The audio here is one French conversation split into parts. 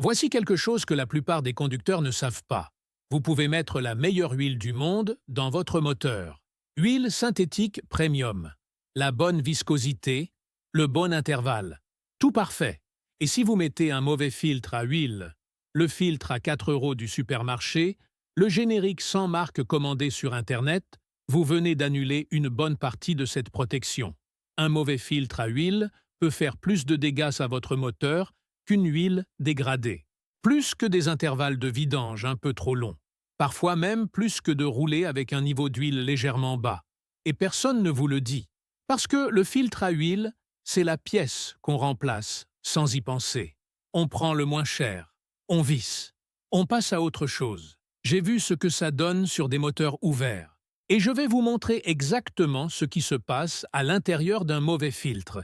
Voici quelque chose que la plupart des conducteurs ne savent pas. Vous pouvez mettre la meilleure huile du monde dans votre moteur. Huile synthétique premium. La bonne viscosité, le bon intervalle. Tout parfait. Et si vous mettez un mauvais filtre à huile, le filtre à 4 € du supermarché, le générique sans marque commandé sur Internet, vous venez d'annuler une bonne partie de cette protection. Un mauvais filtre à huile peut faire plus de dégâts à votre moteur qu'une huile dégradée. Plus que des intervalles de vidange un peu trop longs. Parfois même plus que de rouler avec un niveau d'huile légèrement bas. Et personne ne vous le dit. Parce que le filtre à huile, c'est la pièce qu'on remplace sans y penser. On prend le moins cher. On visse. On passe à autre chose. J'ai vu ce que ça donne sur des moteurs ouverts. Et je vais vous montrer exactement ce qui se passe à l'intérieur d'un mauvais filtre.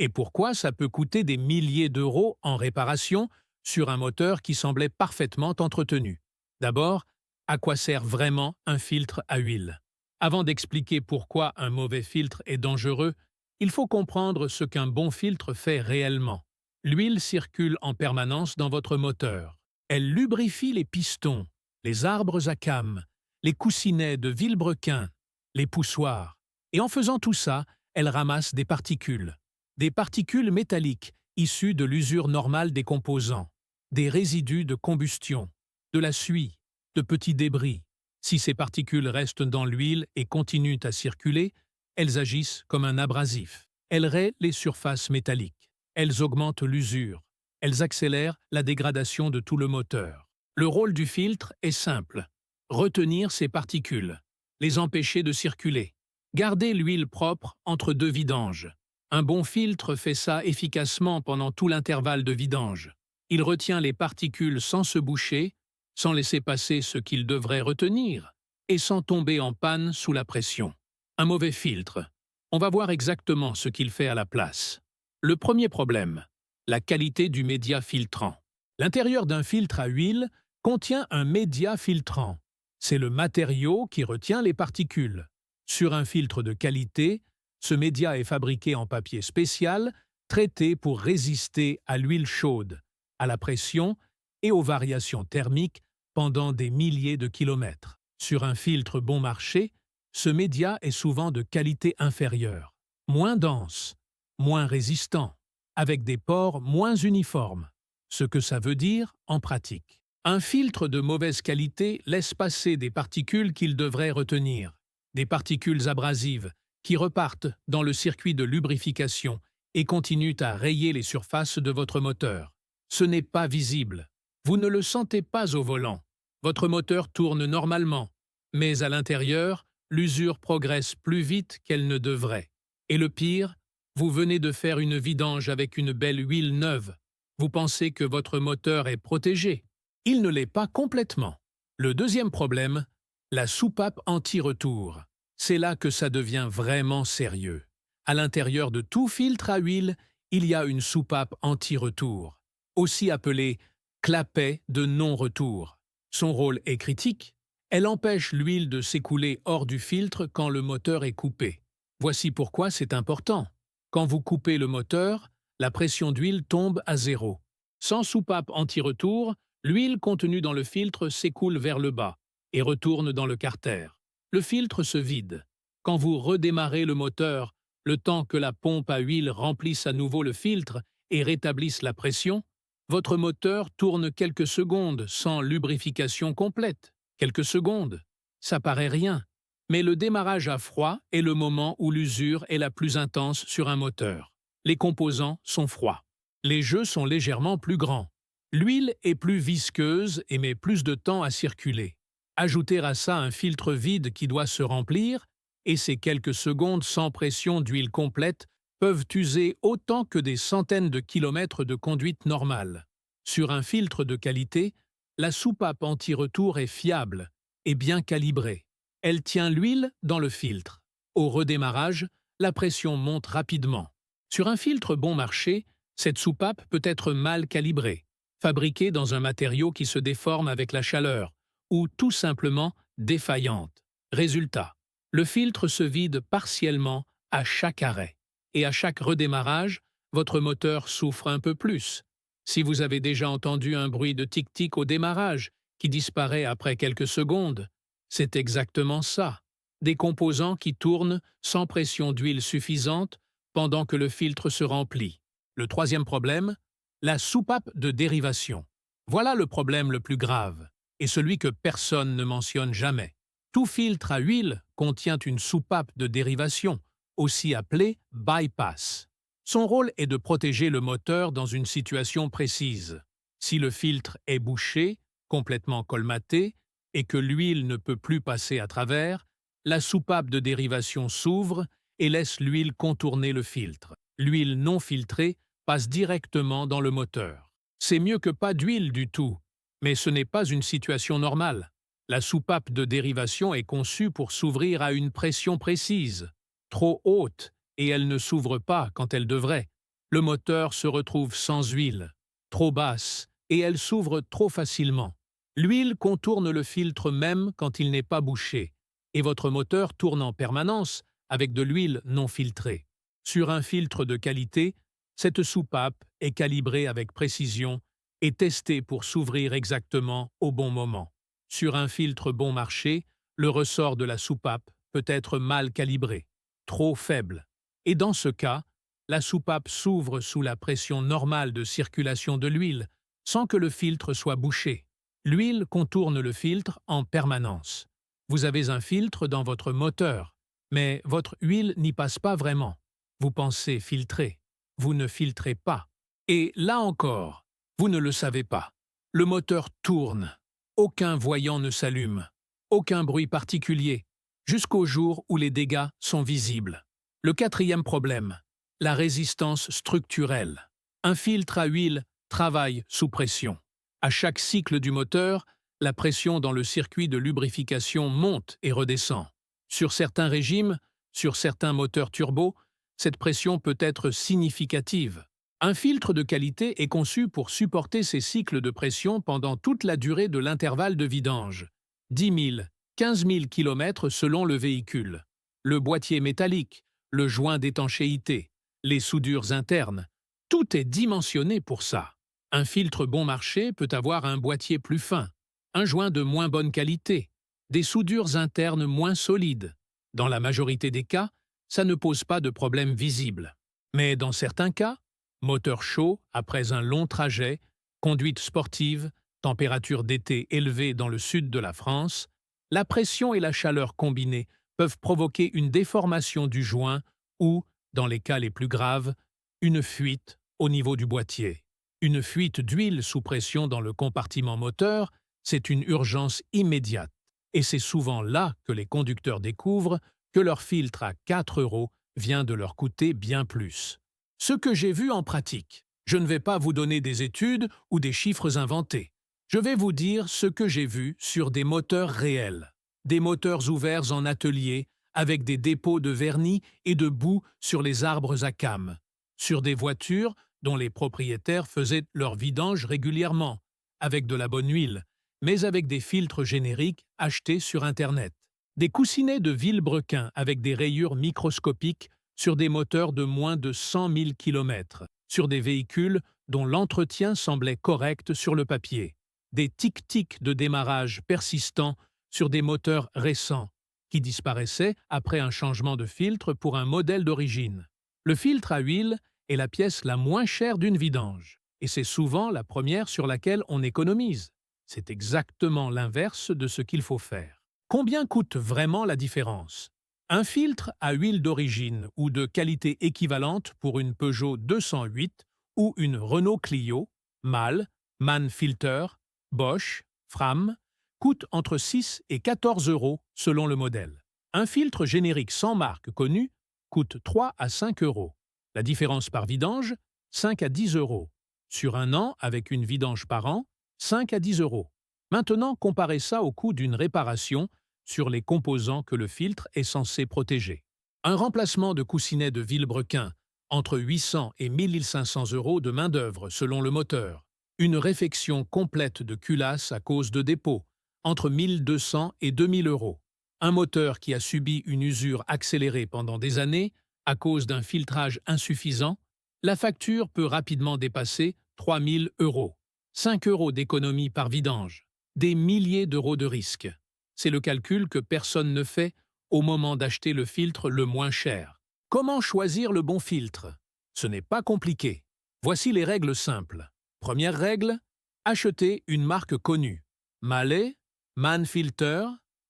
Et pourquoi ça peut coûter des milliers d'euros en réparation sur un moteur qui semblait parfaitement entretenu. D'abord, à quoi sert vraiment un filtre à huile? Avant d'expliquer pourquoi un mauvais filtre est dangereux, il faut comprendre ce qu'un bon filtre fait réellement. L'huile circule en permanence dans votre moteur. Elle lubrifie les pistons, les arbres à cames, les coussinets de vilebrequin, les poussoirs. Et en faisant tout ça, elle ramasse des particules. Des particules métalliques issues de l'usure normale des composants, des résidus de combustion, de la suie, de petits débris. Si ces particules restent dans l'huile et continuent à circuler, elles agissent comme un abrasif. Elles rayent les surfaces métalliques. Elles augmentent l'usure. Elles accélèrent la dégradation de tout le moteur. Le rôle du filtre est simple. Retenir ces particules, les empêcher de circuler. Garder l'huile propre entre deux vidanges. Un bon filtre fait ça efficacement pendant tout l'intervalle de vidange. Il retient les particules sans se boucher, sans laisser passer ce qu'il devrait retenir, et sans tomber en panne sous la pression. Un mauvais filtre. On va voir exactement ce qu'il fait à la place. Le premier problème, la qualité du média filtrant. L'intérieur d'un filtre à huile contient un média filtrant. C'est le matériau qui retient les particules. Sur un filtre de qualité, ce média est fabriqué en papier spécial, traité pour résister à l'huile chaude, à la pression et aux variations thermiques pendant des milliers de kilomètres. Sur un filtre bon marché, ce média est souvent de qualité inférieure, moins dense, moins résistant, avec des pores moins uniformes. Ce que ça veut dire en pratique. Un filtre de mauvaise qualité laisse passer des particules qu'il devrait retenir, des particules abrasives qui repartent dans le circuit de lubrification et continuent à rayer les surfaces de votre moteur. Ce n'est pas visible. Vous ne le sentez pas au volant. Votre moteur tourne normalement, mais à l'intérieur, l'usure progresse plus vite qu'elle ne devrait. Et le pire, vous venez de faire une vidange avec une belle huile neuve. Vous pensez que votre moteur est protégé. Il ne l'est pas complètement. Le deuxième problème, la soupape anti-retour. C'est là que ça devient vraiment sérieux. À l'intérieur de tout filtre à huile, il y a une soupape anti-retour, aussi appelée clapet de non-retour. Son rôle est critique. Elle empêche l'huile de s'écouler hors du filtre quand le moteur est coupé. Voici pourquoi c'est important. Quand vous coupez le moteur, la pression d'huile tombe à zéro. Sans soupape anti-retour, l'huile contenue dans le filtre s'écoule vers le bas et retourne dans le carter. Le filtre se vide. Quand vous redémarrez le moteur, le temps que la pompe à huile remplisse à nouveau le filtre et rétablisse la pression, votre moteur tourne quelques secondes sans lubrification complète. Quelques secondes. Ça paraît rien. Mais le démarrage à froid est le moment où l'usure est la plus intense sur un moteur. Les composants sont froids. Les jeux sont légèrement plus grands. L'huile est plus visqueuse et met plus de temps à circuler. Ajoutez à ça un filtre vide qui doit se remplir, et ces quelques secondes sans pression d'huile complète peuvent user autant que des centaines de kilomètres de conduite normale. Sur un filtre de qualité, la soupape anti-retour est fiable et bien calibrée. Elle tient l'huile dans le filtre. Au redémarrage, la pression monte rapidement. Sur un filtre bon marché, cette soupape peut être mal calibrée, fabriquée dans un matériau qui se déforme avec la chaleur, ou tout simplement défaillante. Résultat, le filtre se vide partiellement à chaque arrêt. Et à chaque redémarrage, votre moteur souffre un peu plus. Si vous avez déjà entendu un bruit de tic-tic au démarrage, qui disparaît après quelques secondes, c'est exactement ça. Des composants qui tournent sans pression d'huile suffisante pendant que le filtre se remplit. Le troisième problème, la soupape de dérivation. Voilà le problème le plus grave, et celui que personne ne mentionne jamais. Tout filtre à huile contient une soupape de dérivation, aussi appelée bypass. Son rôle est de protéger le moteur dans une situation précise. Si le filtre est bouché, complètement colmaté, et que l'huile ne peut plus passer à travers, la soupape de dérivation s'ouvre et laisse l'huile contourner le filtre. L'huile non filtrée passe directement dans le moteur. C'est mieux que pas d'huile du tout, mais ce n'est pas une situation normale. La soupape de dérivation est conçue pour s'ouvrir à une pression précise, trop haute, et elle ne s'ouvre pas quand elle devrait. Le moteur se retrouve sans huile, trop basse, et elle s'ouvre trop facilement. L'huile contourne le filtre même quand il n'est pas bouché, et votre moteur tourne en permanence avec de l'huile non filtrée. Sur un filtre de qualité, cette soupape est calibrée avec précision et testée pour s'ouvrir exactement au bon moment. Sur un filtre bon marché, le ressort de la soupape peut être mal calibré, trop faible. Et dans ce cas, la soupape s'ouvre sous la pression normale de circulation de l'huile, sans que le filtre soit bouché. L'huile contourne le filtre en permanence. Vous avez un filtre dans votre moteur, mais votre huile n'y passe pas vraiment. Vous pensez filtrer. Vous ne filtrez pas. Et là encore, vous ne le savez pas. Le moteur tourne. Aucun voyant ne s'allume. Aucun bruit particulier, jusqu'au jour où les dégâts sont visibles. Le quatrième problème, la résistance structurelle. Un filtre à huile travaille sous pression. À chaque cycle du moteur, la pression dans le circuit de lubrification monte et redescend. Sur certains régimes, sur certains moteurs turbo, cette pression peut être significative. Un filtre de qualité est conçu pour supporter ces cycles de pression pendant toute la durée de l'intervalle de vidange. 10 000, 15 000 km selon le véhicule. Le boîtier métallique, le joint d'étanchéité, les soudures internes, tout est dimensionné pour ça. Un filtre bon marché peut avoir un boîtier plus fin, un joint de moins bonne qualité, des soudures internes moins solides. Dans la majorité des cas, ça ne pose pas de problème visible. Mais dans certains cas, moteur chaud après un long trajet, conduite sportive, température d'été élevée dans le sud de la France, la pression et la chaleur combinées peuvent provoquer une déformation du joint ou, dans les cas les plus graves, une fuite au niveau du boîtier. Une fuite d'huile sous pression dans le compartiment moteur, c'est une urgence immédiate. Et c'est souvent là que les conducteurs découvrent que leur filtre à 4 € vient de leur coûter bien plus. Ce que j'ai vu en pratique. Je ne vais pas vous donner des études ou des chiffres inventés. Je vais vous dire ce que j'ai vu sur des moteurs réels. Des moteurs ouverts en atelier, avec des dépôts de vernis et de boue sur les arbres à cames. Sur des voitures dont les propriétaires faisaient leur vidange régulièrement, avec de la bonne huile, mais avec des filtres génériques achetés sur Internet. Des coussinets de vilebrequin avec des rayures microscopiques sur des moteurs de moins de 100 000 km, sur des véhicules dont l'entretien semblait correct sur le papier. Des tic-tics de démarrage persistants sur des moteurs récents, qui disparaissaient après un changement de filtre pour un modèle d'origine. Le filtre à huile est la pièce la moins chère d'une vidange, et c'est souvent la première sur laquelle on économise. C'est exactement l'inverse de ce qu'il faut faire. Combien coûte vraiment la différence? Un filtre à huile d'origine ou de qualité équivalente pour une Peugeot 208 ou une Renault Clio, MAL, MAN Filter, Bosch, Fram, coûte entre 6 et 14 € selon le modèle. Un filtre générique sans marque connue coûte 3 à 5 €. La différence par vidange, 5 à 10 €. Sur un an, avec une vidange par an, 5 à 10 €. Maintenant, comparez ça au coût d'une réparation sur les composants que le filtre est censé protéger. Un remplacement de coussinet de vilebrequin, entre 800 et 1500 € de main-d'œuvre selon le moteur. Une réfection complète de culasse à cause de dépôt, entre 1200 et 2000 €. Un moteur qui a subi une usure accélérée pendant des années, à cause d'un filtrage insuffisant, la facture peut rapidement dépasser 3 000 euros. 5 euros d'économie par vidange. Des milliers d'euros de risque. C'est le calcul que personne ne fait au moment d'acheter le filtre le moins cher. Comment choisir le bon filtre? Ce n'est pas compliqué. Voici les règles simples. Première règle, achetez une marque connue. Mahle, Mannfilter,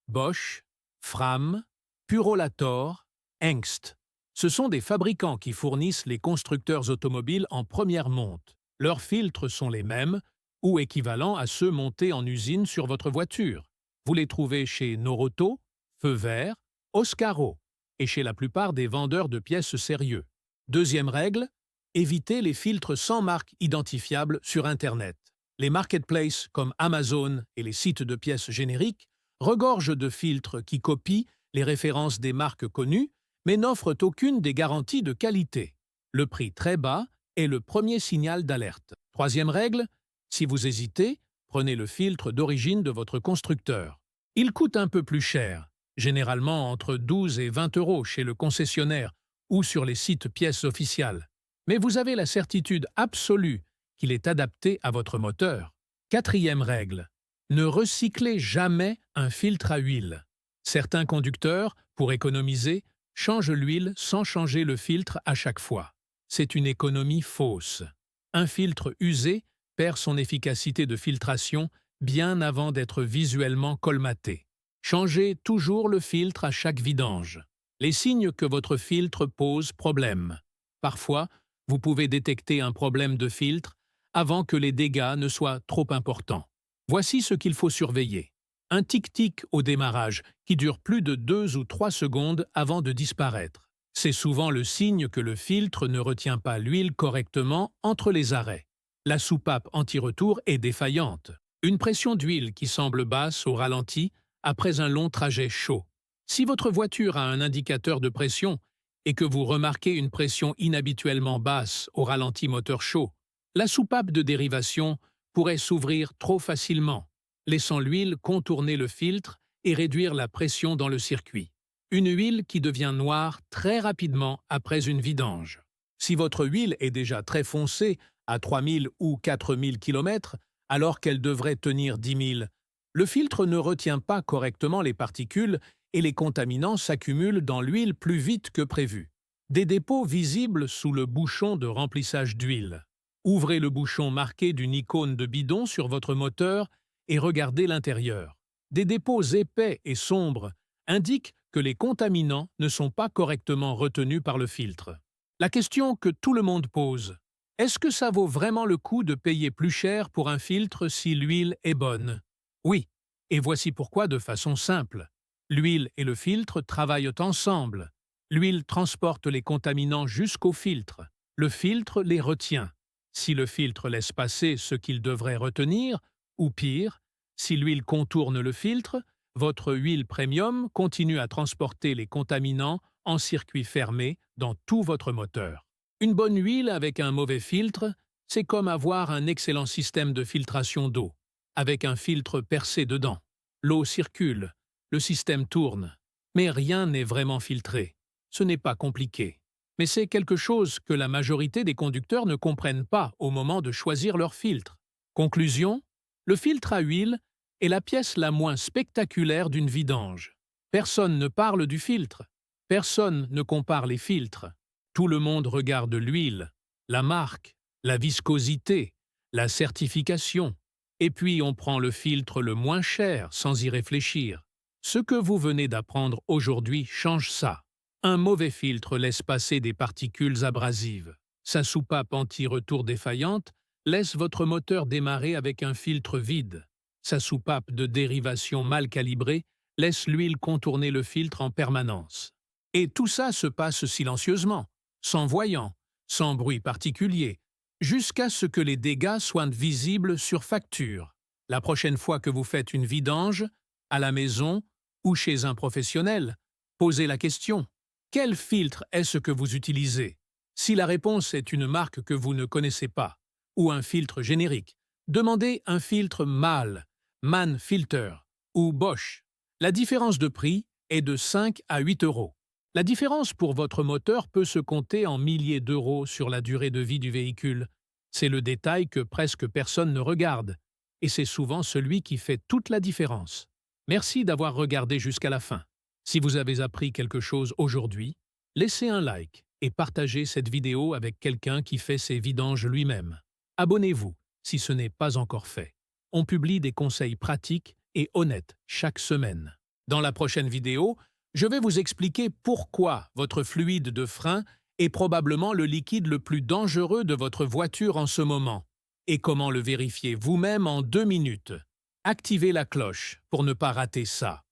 Bosch, Fram, Purolator, Hengst. Ce sont des fabricants qui fournissent les constructeurs automobiles en première monte. Leurs filtres sont les mêmes ou équivalents à ceux montés en usine sur votre voiture. Vous les trouvez chez Noroto, Feu Vert, Oscaro et chez la plupart des vendeurs de pièces sérieux. Deuxième règle, évitez les filtres sans marque identifiable sur Internet. Les marketplaces comme Amazon et les sites de pièces génériques regorgent de filtres qui copient les références des marques connues mais n'offrent aucune des garanties de qualité. Le prix très bas est le premier signal d'alerte. Troisième règle, si vous hésitez, prenez le filtre d'origine de votre constructeur. Il coûte un peu plus cher, généralement entre 12 et 20 euros chez le concessionnaire ou sur les sites pièces officielles. Mais vous avez la certitude absolue qu'il est adapté à votre moteur. Quatrième règle, ne recyclez jamais un filtre à huile. Certains conducteurs, pour économiser, changent l'huile sans changer le filtre à chaque fois. C'est une économie fausse. Un filtre usé perd son efficacité de filtration bien avant d'être visuellement colmaté. Changez toujours le filtre à chaque vidange. Les signes que votre filtre pose problème. Parfois, vous pouvez détecter un problème de filtre avant que les dégâts ne soient trop importants. Voici ce qu'il faut surveiller. Un tic-tic au démarrage qui dure plus de 2 ou 3 secondes avant de disparaître. C'est souvent le signe que le filtre ne retient pas l'huile correctement entre les arrêts. La soupape anti-retour est défaillante. Une pression d'huile qui semble basse au ralenti après un long trajet chaud. Si votre voiture a un indicateur de pression et que vous remarquez une pression inhabituellement basse au ralenti moteur chaud, la soupape de dérivation pourrait s'ouvrir trop facilement, laissant l'huile contourner le filtre et réduire la pression dans le circuit. Une huile qui devient noire très rapidement après une vidange. Si votre huile est déjà très foncée à 3000 ou 4000 km, alors qu'elle devrait tenir 10 000, le filtre ne retient pas correctement les particules et les contaminants s'accumulent dans l'huile plus vite que prévu. Des dépôts visibles sous le bouchon de remplissage d'huile. Ouvrez le bouchon marqué d'une icône de bidon sur votre moteur et regardez l'intérieur. Des dépôts épais et sombres indiquent que les contaminants ne sont pas correctement retenus par le filtre. La question que tout le monde pose, est-ce que ça vaut vraiment le coup de payer plus cher pour un filtre si l'huile est bonne? Oui, et voici pourquoi de façon simple. L'huile et le filtre travaillent ensemble. L'huile transporte les contaminants jusqu'au filtre. Le filtre les retient. Si le filtre laisse passer ce qu'il devrait retenir, ou pire, si l'huile contourne le filtre, votre huile premium continue à transporter les contaminants en circuit fermé dans tout votre moteur. Une bonne huile avec un mauvais filtre, c'est comme avoir un excellent système de filtration d'eau, avec un filtre percé dedans. L'eau circule, le système tourne, mais rien n'est vraiment filtré. Ce n'est pas compliqué. Mais c'est quelque chose que la majorité des conducteurs ne comprennent pas au moment de choisir leur filtre. Conclusion, le filtre à huile est la pièce la moins spectaculaire d'une vidange. Personne ne parle du filtre. Personne ne compare les filtres. Tout le monde regarde l'huile, la marque, la viscosité, la certification. Et puis on prend le filtre le moins cher sans y réfléchir. Ce que vous venez d'apprendre aujourd'hui change ça. Un mauvais filtre laisse passer des particules abrasives. Sa soupape anti-retour défaillante laisse votre moteur démarrer avec un filtre vide. Sa soupape de dérivation mal calibrée laisse l'huile contourner le filtre en permanence. Et tout ça se passe silencieusement, sans voyant, sans bruit particulier, jusqu'à ce que les dégâts soient visibles sur facture. La prochaine fois que vous faites une vidange, à la maison ou chez un professionnel, posez la question. Quel filtre est-ce que vous utilisez? Si la réponse est une marque que vous ne connaissez pas, ou un filtre générique, demandez un filtre Mahle, Mannfilter ou Bosch. La différence de prix est de 5 à 8 euros. La différence pour votre moteur peut se compter en milliers d'euros sur la durée de vie du véhicule. C'est le détail que presque personne ne regarde, et c'est souvent celui qui fait toute la différence. Merci d'avoir regardé jusqu'à la fin. Si vous avez appris quelque chose aujourd'hui, laissez un like et partagez cette vidéo avec quelqu'un qui fait ses vidanges lui-même. Abonnez-vous si ce n'est pas encore fait. On publie des conseils pratiques et honnêtes chaque semaine. Dans la prochaine vidéo, je vais vous expliquer pourquoi votre fluide de frein est probablement le liquide le plus dangereux de votre voiture en ce moment et comment le vérifier vous-même en 2 minutes. Activez la cloche pour ne pas rater ça.